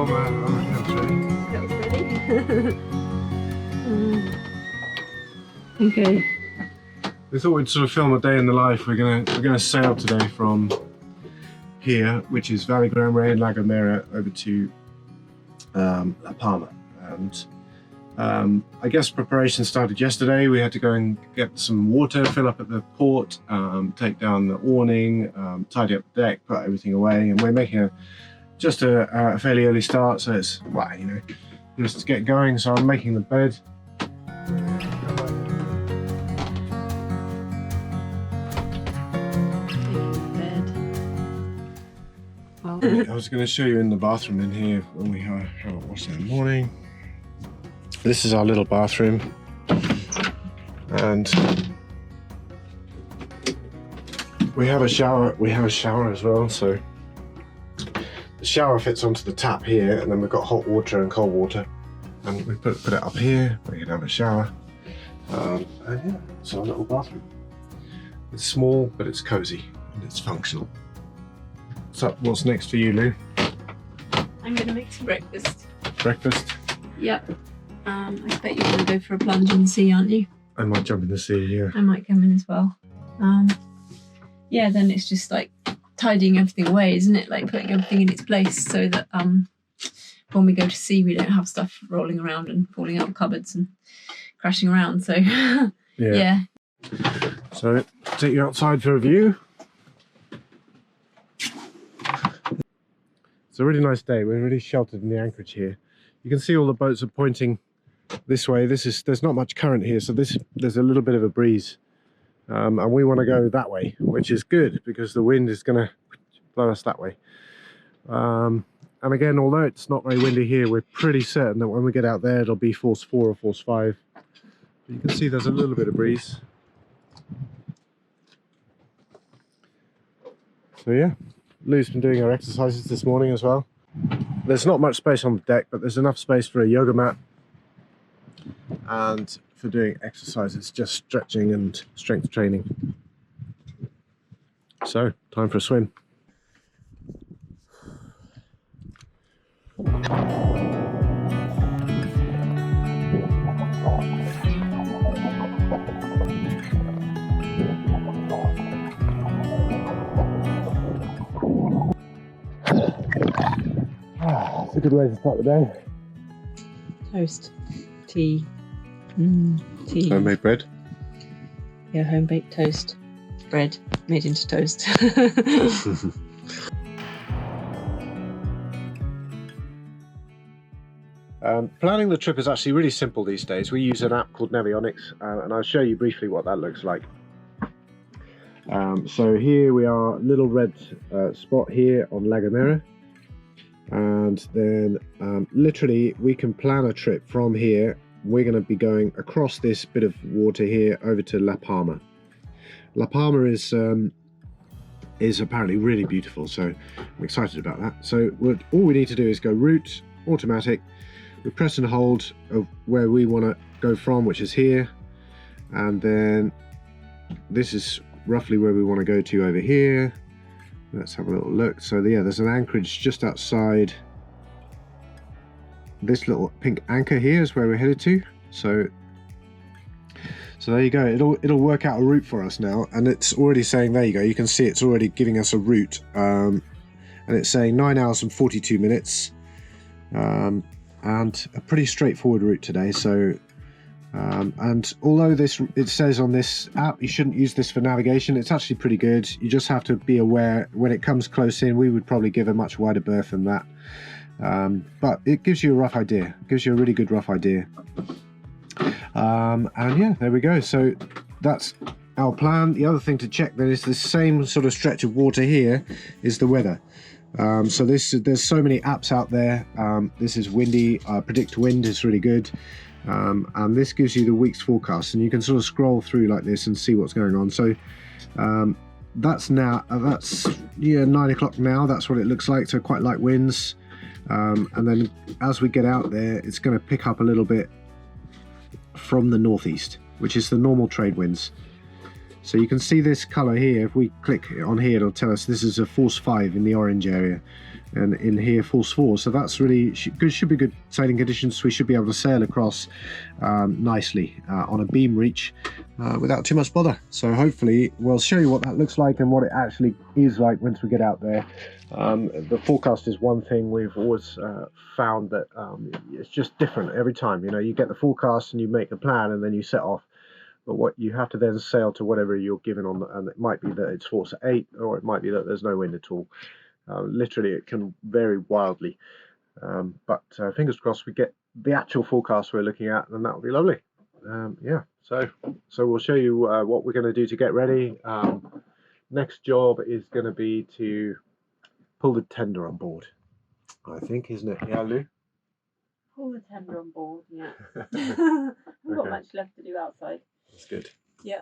Palma. I reckon that's ready. Okay. We thought we'd sort of film a day in the life. We're gonna sail today from here, which is Valley Gomera and La Gomera, over to La Palma. And I guess preparation started yesterday. We had to go and get some water, fill up at the port, take down the awning, tidy up the deck, put everything away, and we're making just a fairly early start. So it's, well, you know, just to get going. So I'm making the bed. I was going to show you in the bathroom in here when we have a wash in the morning. This is our little bathroom, and we have a shower. We have a shower as well. So the shower fits onto the tap here, and then we've got hot water and cold water, and we put it up here. We can have a shower, and yeah, it's our little bathroom. It's small, but it's cozy and it's functional. So what's next for you, Lou? I'm going to make some breakfast. Breakfast? Yep. I bet you're going to go for a plunge in the sea, aren't you? I might jump in the sea, yeah. I might come in as well. Yeah, then it's just like tidying everything away, isn't it? Like putting everything in its place so that when we go to sea, we don't have stuff rolling around and falling out of cupboards and crashing around. So yeah. So take you outside for a view. It's a really nice day. We're really sheltered in the anchorage here. You can see all the boats are pointing this way. There's not much current here, so there's a little bit of a breeze, and we want to go that way, which is good because the wind is going to blow us that way. And again, although it's not very windy here, we're pretty certain that when we get out there, it'll be force 4 or force 5. But you can see there's a little bit of breeze. So yeah. Lou's been doing her exercises this morning as well. There's not much space on the deck, but there's enough space for a yoga mat and for doing exercises, just stretching and strength training. So, time for a swim. It's a good way to start the day. Toast, tea, tea. Homemade bread. Yeah, home baked toast, bread made into toast. Planning the trip is actually really simple these days. We use an app called Navionics, and I'll show you briefly what that looks like. So here we are, little red spot here on La Gomera. And then literally we can plan a trip from here. We're going to be going across this bit of water here over to La Palma. La Palma is apparently really beautiful, so I'm excited about that. So all we need to do is go route, automatic. We press and hold of where we want to go from, which is here, and then this is roughly where we want to go to over here. Let's have a little look. So yeah, there's an anchorage just outside. This little pink anchor here is where we're headed to. So there you go. It'll work out a route for us now, and it's already saying, there you go. You can see it's already giving us a route, and it's saying 9 hours and 42 minutes, and a pretty straightforward route today. So. And although it says on this app you shouldn't use this for navigation, it's actually pretty good. You just have to be aware when it comes close in. We would probably give a much wider berth than that, but it gives you a rough idea. It gives you a really good rough idea. And yeah, there we go. So that's our plan. The other thing to check then is the same sort of stretch of water here is the weather. So there's so many apps out there. This is windy. Predict wind is really good. And this gives you the week's forecast, and you can sort of scroll through like this and see what's going on. So that's 9 o'clock now. That's what it looks like. So quite light winds, and then as we get out there, it's going to pick up a little bit from the northeast, which is the normal trade winds. So you can see this colour here. If we click on here, it'll tell us this is a force 5 in the orange area, and in here force 4. So that's really good. Should be good sailing conditions. We should be able to sail across nicely on a beam reach without too much bother. So hopefully we'll show you what that looks like and what it actually is like once we get out there. The forecast is one thing. We've always found that it's just different every time. You know, you get the forecast and you make a plan and then you set off. But what you have to then sail to whatever you're given on, and it might be that it's force 8, or it might be that there's no wind at all. Literally, it can vary wildly. But fingers crossed we get the actual forecast we're looking at, and that will be lovely. Yeah, so we'll show you what we're going to do to get ready. Next job is going to be to pull the tender on board, I think, isn't it? Yeah, Lou? Pull the tender on board, yeah. We've got much left to do outside. That's good. Yeah.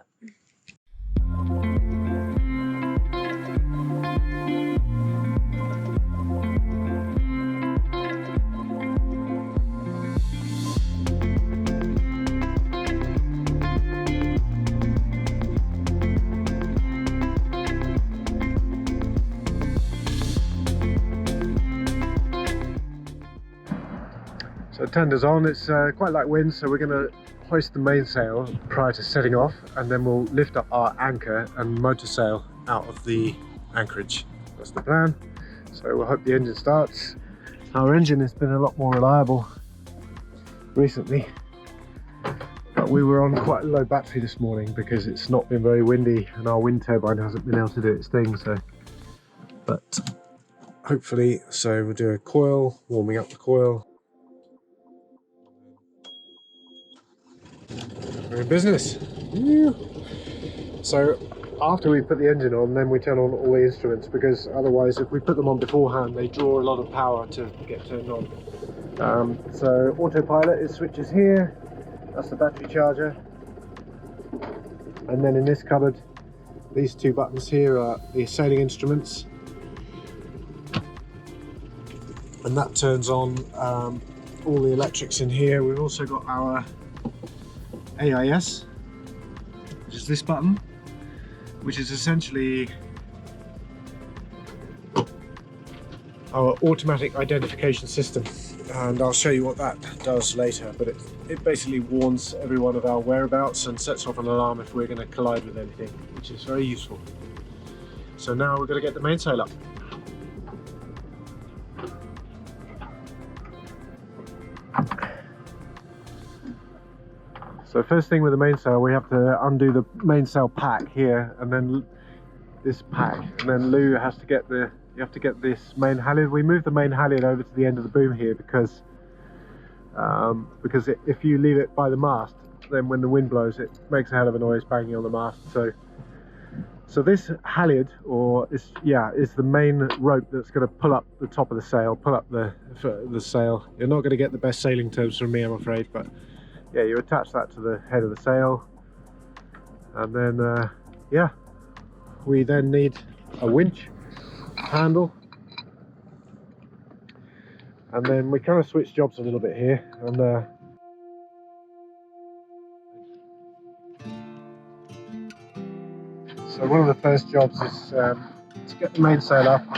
So tender's on. It's quite light wind, so we're going to hoist the mainsail prior to setting off, and then we'll lift up our anchor and motor sail out of the anchorage. That's the plan. So we'll hope the engine starts. Our engine has been a lot more reliable recently, but we were on quite a low battery this morning because it's not been very windy and our wind turbine hasn't been able to do its thing. So, but hopefully, so we'll do a coil, warming up the coil. We're in business. So after we put the engine on, then we turn on all the instruments, because otherwise if we put them on beforehand they draw a lot of power to get turned on. So autopilot is switches here, that's the battery charger, and then in this cupboard these two buttons here are the sailing instruments, and that turns on all the electrics in here. We've also got our AIS, which is this button, which is essentially our automatic identification system, and I'll show you what that does later, but it basically warns everyone of our whereabouts and sets off an alarm if we're going to collide with anything, which is very useful. So now we're going to get the mainsail up. So first thing with the mainsail, we have to undo the mainsail pack here, and then this pack, and then Lou has to get you have to get this main halyard. We move the main halyard over to the end of the boom here because if you leave it by the mast, then when the wind blows it makes a hell of a noise banging on the mast. So this halyard, is the main rope that's going to pull up the top of the sail, pull up the sail. You're not going to get the best sailing terms from me, I'm afraid, but yeah, you attach that to the head of the sail, and then we then need a winch handle, and then we kind of switch jobs a little bit here, and so one of the first jobs is to get the mainsail up,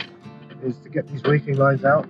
is to get these reefing lines out.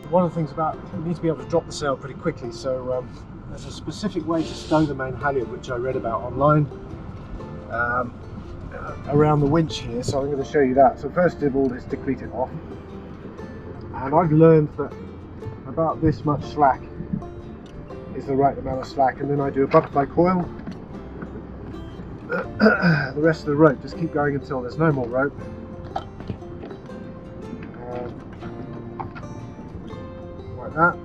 One of the things about, you need to be able to drop the sail pretty quickly, so there's a specific way to stow the main halyard which I read about online, around the winch here, so I'm going to show you that. So first of all is to cleat it off, and I've learned that about this much slack is the right amount of slack, and then I do a butterfly coil. The rest of the rope, just keep going until there's no more rope. Like that.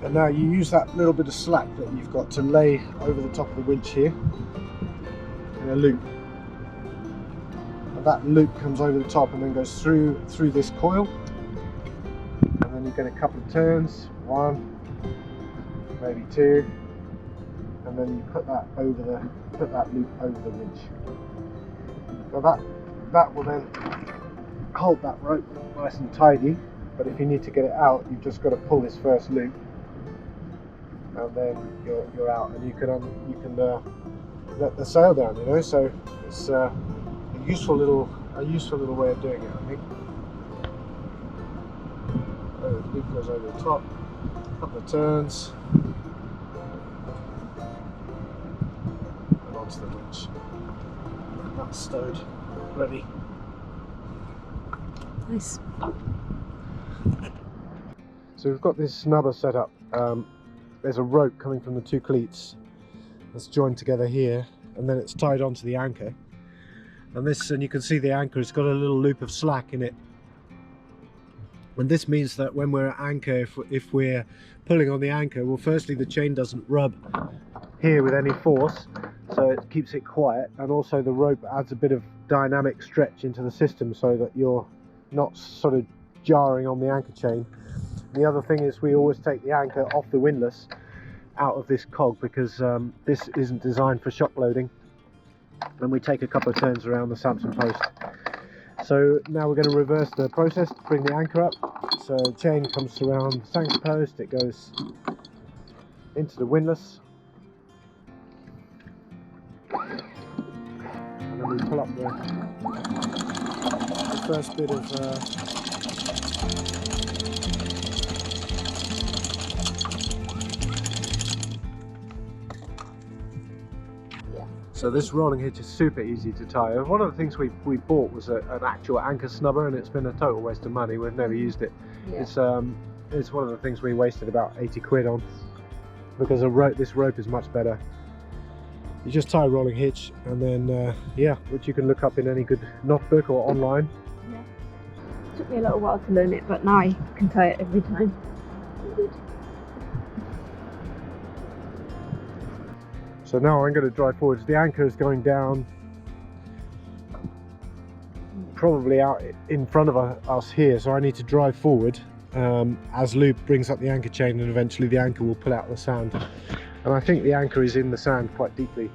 And now you use that little bit of slack that you've got to lay over the top of the winch here in a loop. And that loop comes over the top and then goes through this coil. And then you get a couple of turns, 1, maybe 2, and then you put that loop over the winch. So that will then hold that rope nice and tidy. But if you need to get it out, you've just got to pull this first loop, and then you're out, and you can let the sail down. You know, so it's a useful little way of doing it, I think. So the loop goes over the top, a couple of turns, and onto the winch. That's stowed, ready. Nice. So we've got this snubber set up. There's a rope coming from the 2 cleats that's joined together here, and then it's tied onto the anchor. And you can see the anchor has got a little loop of slack in it. And this means that when we're at anchor, if we're pulling on the anchor, well, firstly the chain doesn't rub here with any force, so it keeps it quiet, and also the rope adds a bit of dynamic stretch into the system so that you're not sort of jarring on the anchor chain. The other thing is we always take the anchor off the windlass out of this cog, because this isn't designed for shock loading, and we take a couple of turns around the Samson post. So now we're going to reverse the process to bring the anchor up. So the chain comes around the Samson post, it goes into the windlass, and then we pull up the first bit of So this rolling hitch is super easy to tie. One of the things we bought was an actual anchor snubber, and it's been a total waste of money. We've never used it. Yeah. It's one of the things we wasted about 80 quid on, because this rope is much better. You just tie a rolling hitch, and then yeah, which you can look up in any good knot book or online. Yeah. It took me a little while to learn it, but now I can tie it every time. Good. So now I'm going to drive forwards. The anchor is going down probably out in front of us here, so I need to drive forward as Luke brings up the anchor chain, and eventually the anchor will pull out the sand. And I think the anchor is in the sand quite deeply.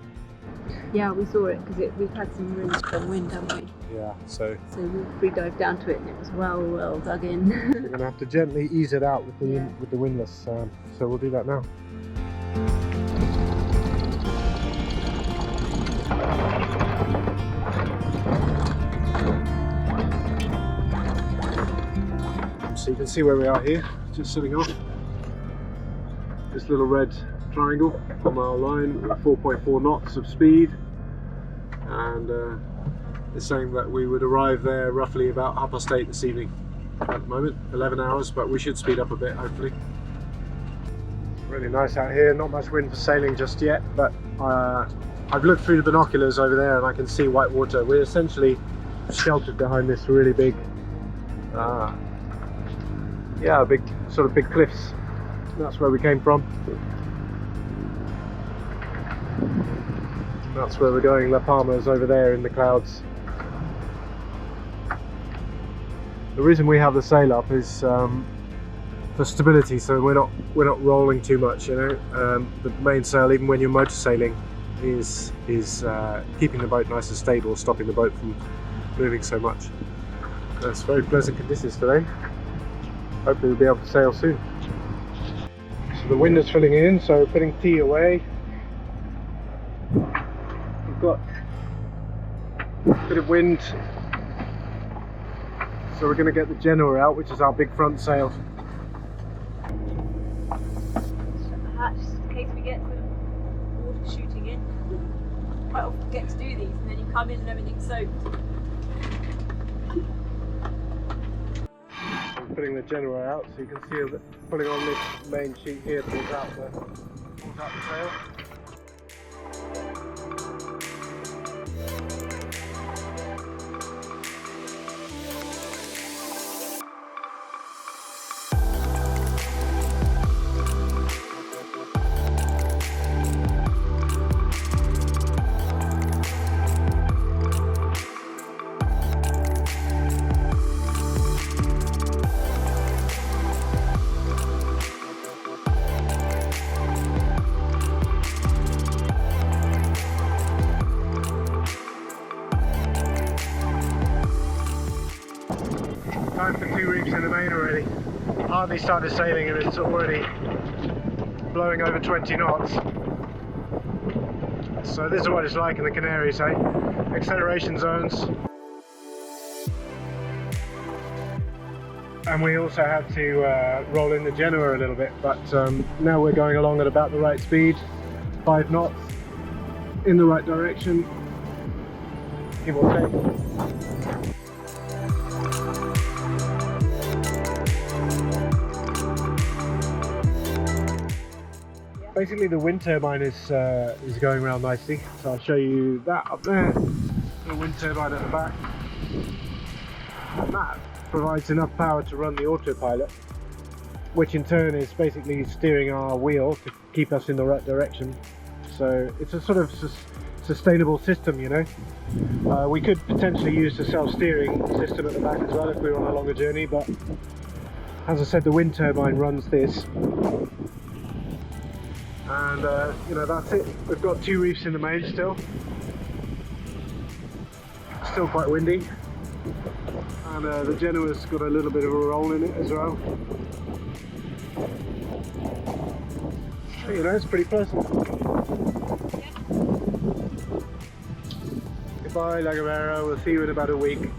Yeah, we saw it because we've had some really strong wind, haven't we? Yeah, so we free dived down to it, and it was well dug in. We're going to have to gently ease it out with the windlass, so we'll do that now. So you can see where we are here, just sitting off this little red triangle on our line with 4.4 knots of speed, and it's saying that we would arrive there roughly about 8:30 this evening. At the moment, 11 hours, but we should speed up a bit hopefully. Really nice out here, not much wind for sailing just yet, but I've looked through the binoculars over there and I can see white water. We're essentially sheltered behind this really big big cliffs. That's where we came from. That's where we're going. La Palma is over there in the clouds. The reason we have the sail up is for stability, so we're not rolling too much. You know, the mainsail, even when you're motor sailing, is keeping the boat nice and stable, stopping the boat from moving so much. It's very pleasant conditions today. Hopefully we'll be able to sail soon. So the wind is filling in, so putting tea away. We've got a bit of wind, so we're going to get the Genoa out, which is our big front sail. Shut the hatch in case we get some water shooting in. quite often get to do these, and then you come in and everything's soaked. I'm putting the Genoa out so you can see that pulling on this main sheet here pulls out the sail. Time for 2 weeks in the main already. Hardly started sailing and it's already blowing over 20 knots. So this is what it's like in the Canaries, eh? Acceleration zones. And we also had to roll in the Genoa a little bit, but now we're going along at about the right speed, 5 knots, in the right direction, give or take. Basically the wind turbine is going around nicely, so I'll show you that up there, the wind turbine at the back, and that provides enough power to run the autopilot, which in turn is basically steering our wheel to keep us in the right direction. So it's a sort of sustainable system, you know. We could potentially use the self-steering system at the back as well if we were on a longer journey, but as I said, the wind turbine runs this. And you know, that's it. We've got 2 reefs in the main still quite windy, and the Genoa's got a little bit of a roll in it as well. But, you know, it's pretty pleasant. Goodbye La Gomera, we'll see you in about a week.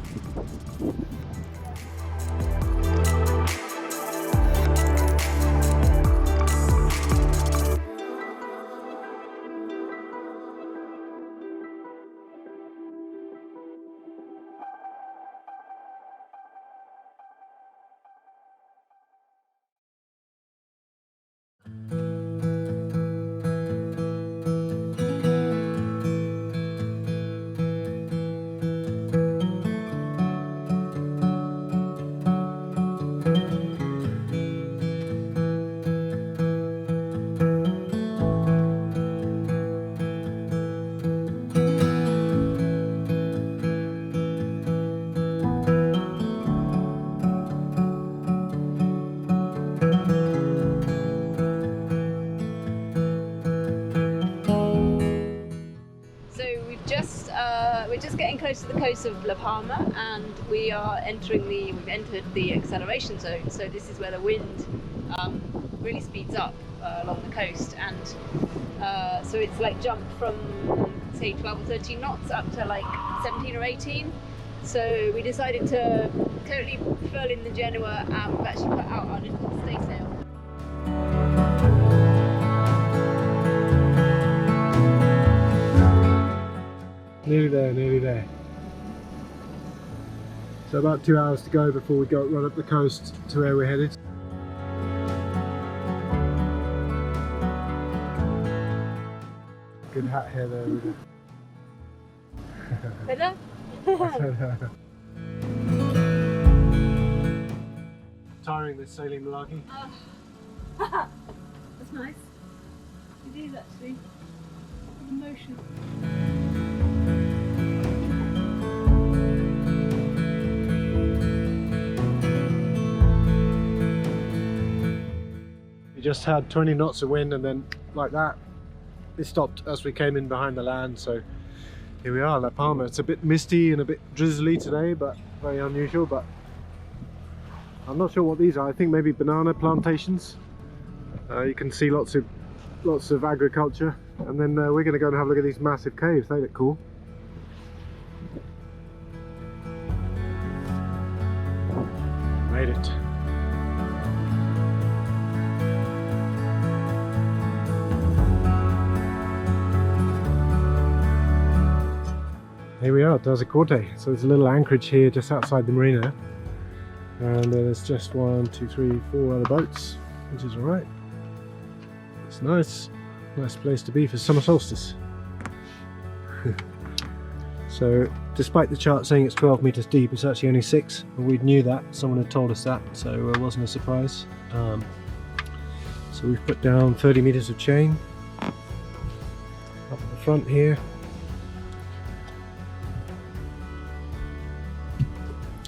We're just getting close to the coast of Palma, and we've entered the acceleration zone. So this is where the wind really speeds up along the coast, and so it's like jumped from say 12 or 13 knots up to like 17 or 18. So we decided to totally fill in the Genoa, and we've actually put out our little staysail. Nearly there. So about 2 hours to go before we run up the coast to where we're headed. Good hat here there, Ruda. Better? Tiring this sailing malarkey. That's nice. It is actually. The motion. We just had 20 knots of wind, and then like that it stopped as we came in behind the land. So here we are, La Palma. It's a bit misty and a bit drizzly today, but very unusual. But I'm not sure what these are. I think maybe banana plantations. You can see lots of agriculture, and then we're going to go and have a look at these massive caves. They look cool. Made it. are, Corte. So there's a little anchorage here just outside the marina, and there's just 1, 2, 3, 4 other boats, which is alright. It's nice place to be for summer solstice. So despite the chart saying it's 12 meters deep, it's actually only 6, and we knew that, someone had told us that, so it wasn't a surprise. So we've put down 30 meters of chain up at the front here,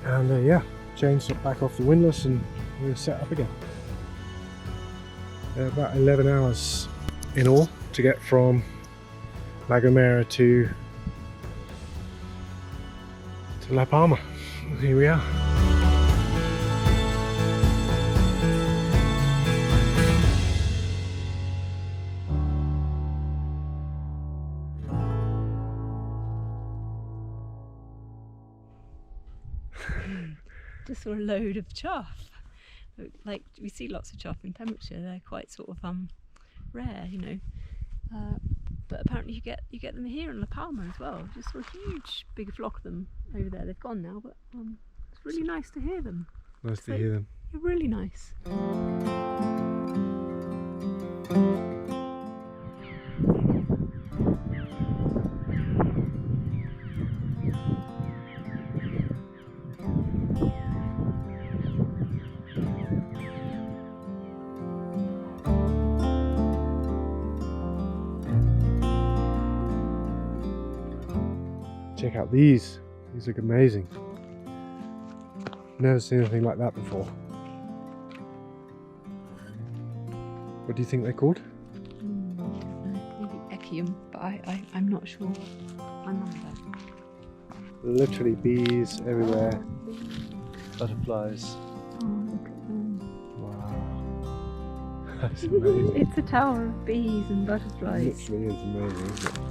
and yeah, chain's back off the windlass and we're set up again. About 11 hours in all to get from La Gomera to La Palma. Here we are. Just saw a load of chaff. Like, we see lots of chaff in Pembrokeshire. They're quite sort of rare, you know. But apparently you get them here in La Palma as well. Just saw a huge big flock of them over there. They've gone now, but it's really nice to hear them. Nice to hear them. They're really nice. Check out these look amazing. Never seen anything like that before. What do you think they're called? Maybe Echium, but I'm not sure. My mum does. Literally bees everywhere. Butterflies. Oh, look at them. Wow. That's amazing. It's a tower of bees and It butterflies. literally is amazing, isn't it?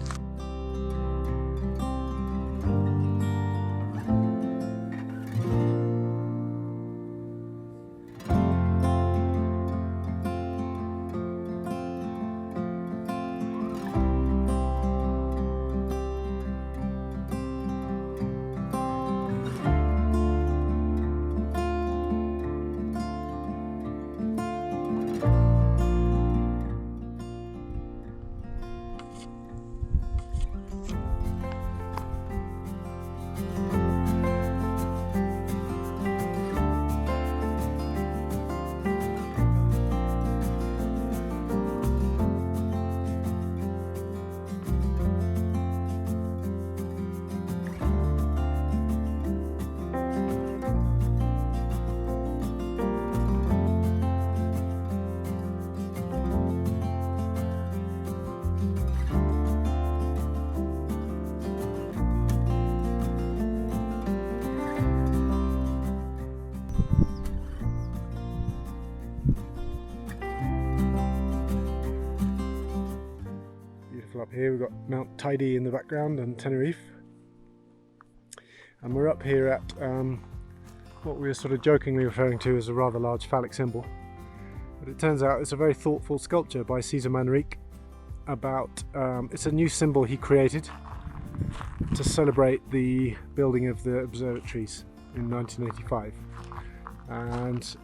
Up here we've got Mount Tidy in the background and Tenerife, and we're up here at what we were sort of jokingly referring to as a rather large phallic symbol, but it turns out it's a very thoughtful sculpture by Cesar Manrique about it's a new symbol he created to celebrate the building of the observatories in 1985, and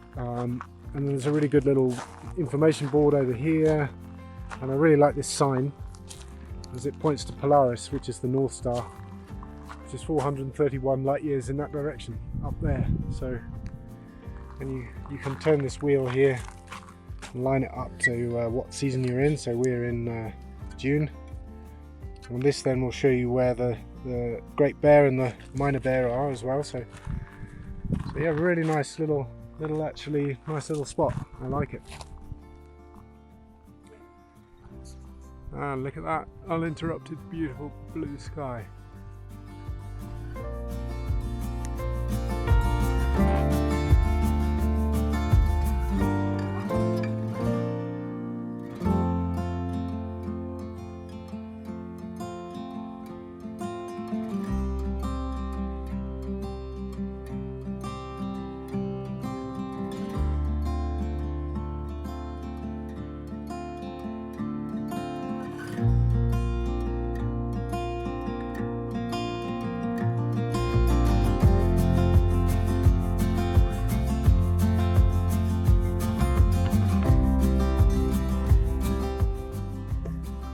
there's a really good little information board over here, and I really like this sign as it points to Polaris, which is the North Star, which is 431 light years in that direction up there. So, and you can turn this wheel here and line it up to what season you're in. So we're in June, and this then will show you where the Great Bear and the Minor Bear are as well. So yeah, really nice little actually nice little spot. I like it. And look at that uninterrupted, beautiful blue sky.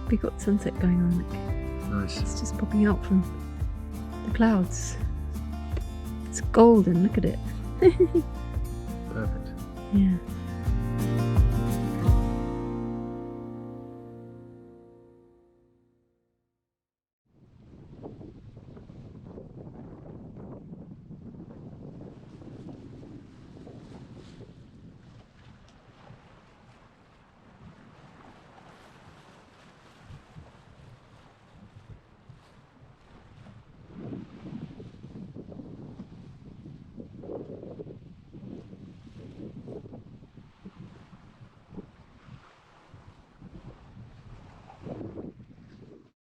we've got sunset going on. Look. Nice. It's just popping out from the clouds. It's golden, look at it. Perfect. Yeah.